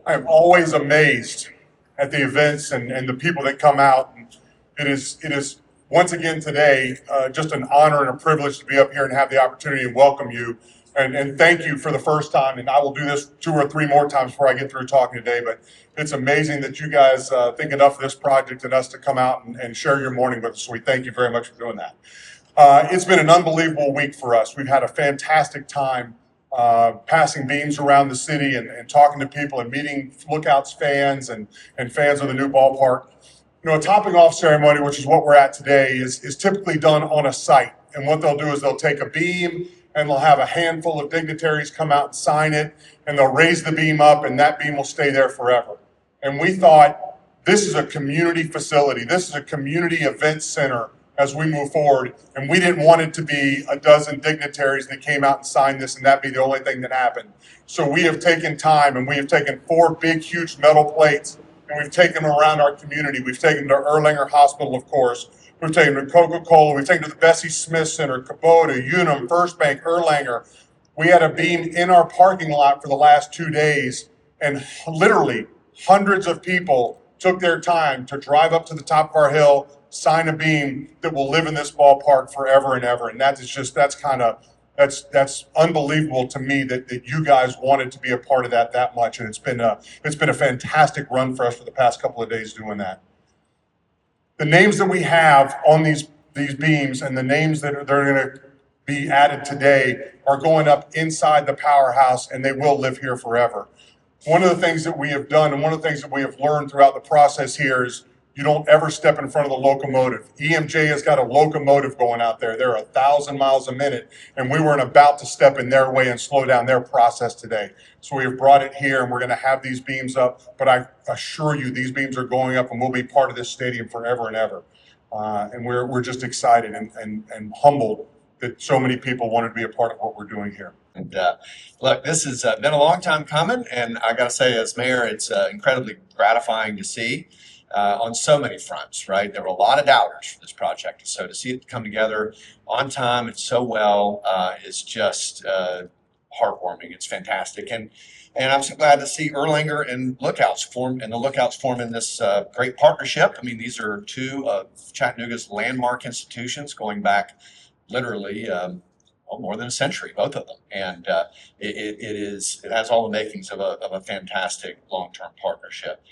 I'm always amazed at the events and the people that come out. And it is once again today just an honor and a privilege to be up here and have the opportunity to welcome you and thank you for the first time. And I will do this 2 or 3 more times before I get through talking today. But it's amazing that you guys think enough of this project and us to come out and share your morning with us. So we thank you very much for doing that. It's been an unbelievable week for us. We've had a fantastic time passing beams around the city and talking to people and meeting Lookouts fans and fans of the new ballpark. You know, a topping off ceremony, which is what we're at today, is typically done on a site. And what they'll do is they'll take a beam and they'll have a handful of dignitaries come out and sign it, and they'll raise the beam up, and that beam will stay there forever. And we thought, this is a community facility. This is a community event center as we move forward. And we didn't want it to be a dozen dignitaries that came out and signed this and that be the only thing that happened. So we have taken time and we have taken 4 big, huge metal plates and we've taken them around our community. We've taken them to Erlanger Hospital, of course. We've taken them to Coca-Cola. We've taken them to the Bessie Smith Center, Kubota, Unum, First Bank, Erlanger. We had a beam in our parking lot for the last 2 days, and literally hundreds of people took their time to drive up to the top of our hill, sign a beam that will live in this ballpark forever and ever. And that's unbelievable to me that you guys wanted to be a part of that much. And it's been a fantastic run for us for the past couple of days doing that. The names that we have on these beams and the names that they're going to be added today are going up inside the powerhouse, and they will live here forever. One of the things that we have done and one of the things that we have learned throughout the process here is you don't ever step in front of the locomotive. EMJ has got a locomotive going out there. They're 1,000 miles a minute, and we weren't about to step in their way and slow down their process today. So we have brought it here, and we're going to have these beams up. But I assure you, these beams are going up, and we'll be part of this stadium forever and ever. And we're just excited and humbled that so many people wanted to be a part of what we're doing here. And look, this has been a long time coming, and I got to say, as mayor, it's incredibly gratifying to see. On so many fronts, right? There were a lot of doubters for this project. So to see it come together on time and so well is just heartwarming. It's fantastic. And I'm so glad to see Erlanger and Lookouts form in this great partnership. I mean, these are 2 of Chattanooga's landmark institutions going back literally more than a century, both of them. And it has all the makings of a fantastic long-term partnership.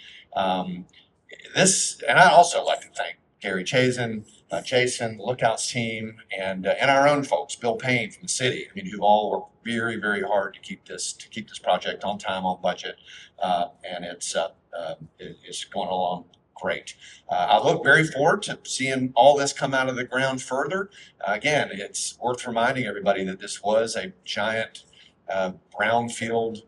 And I'd also like to thank Gary Chazen, Jason, the Lookouts team, and our own folks, Bill Payne from the city. I mean, who all worked very, very hard to keep this project on time, on budget, and it's going along great. I look very forward to seeing all this come out of the ground further. Again, it's worth reminding everybody that this was a giant brownfield.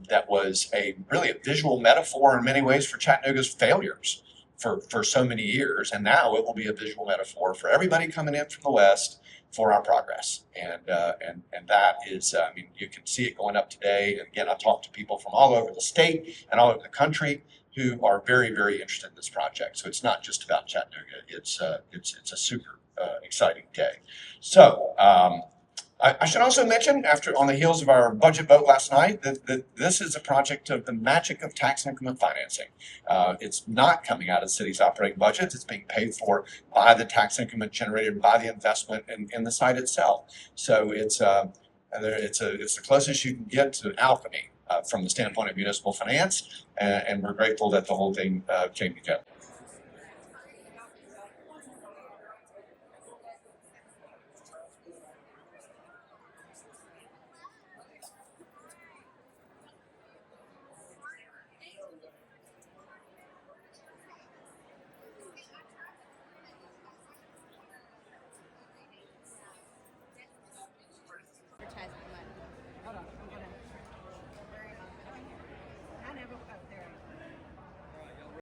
That was really a visual metaphor in many ways for Chattanooga's failures for so many years. And now it will be a visual metaphor for everybody coming in from the West for our progress. And that is, I mean, you can see it going up today. And again, I talked to people from all over the state and all over the country who are very, very interested in this project. So it's not just about Chattanooga. It's a super exciting day. So, I should also mention, on the heels of our budget vote last night, that this is a project of the magic of tax increment financing. It's not coming out of the city's operating budget. It's being paid for by the tax increment generated by the investment in the site itself. So it's the closest you can get to alchemy from the standpoint of municipal finance, and we're grateful that the whole thing came together.